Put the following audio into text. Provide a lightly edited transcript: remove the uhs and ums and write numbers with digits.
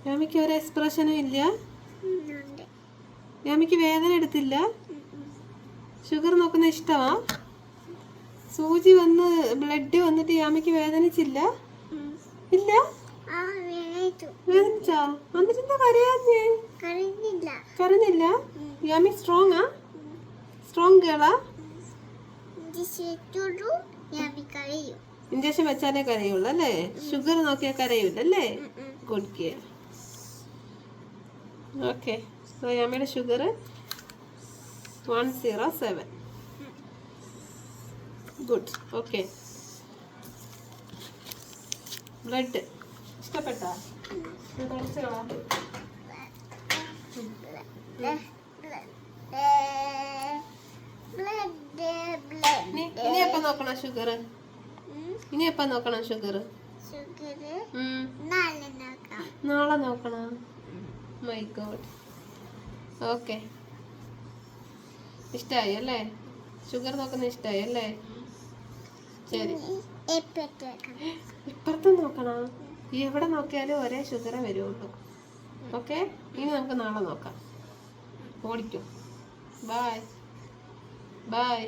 യാമിക്ക് ഒരു എക്സ്പ്രഷനും ഇല്ല. യാമിക്ക് വേദന എടുത്തില്ല. ഷുഗർ നോക്കുന്ന ഇഷ്ടമാ? സൂചി വന്ന് ബ്ലഡ് വന്നിട്ട് യാമിക്ക് വേദനിച്ചില്ല? ഇല്ല, വേദനിച്ചാ? എന്നിട്ട് എന്താ കരയാഞ്ഞേ? കരഞ്ഞില്ല. യാമി സ്ട്രോങ് ആ? സ്ട്രോങ് ഗേളാ? ഇഞ്ചക്ഷൻ വെച്ചാലേ കരയുള്ളൂ അല്ലേ? ഷുഗർ നോക്കിയാൽ കരയൂല അല്ലേ? Good care. ഓക്കെ, യാമിയുടെ ഷുഗർ 107. ഗുഡ്. ഓക്കെ, ബ്ലഡ് ഇഷ്ടപ്പെട്ടാ? ഇനി എപ്പ നോക്കണം ഷുഗർ? ഇനി എപ്പ നോക്കണം ഷുഗർ? നാളെ നോക്കണം. My God. ഓക്കെ, ഇഷ്ടായി അല്ലേ? ഷുഗർ നോക്കുന്ന ഇഷ്ടായി അല്ലേ? ശരി, ഇപ്പുറത്ത് നോക്കണം. എവിടെ നോക്കിയാലും ഒരേ ഷുഗറേ വരുള്ളൂ. ഓക്കെ, ഇനി നമുക്ക് നാളെ നോക്കാം. ഓടിക്കും. Bye bye.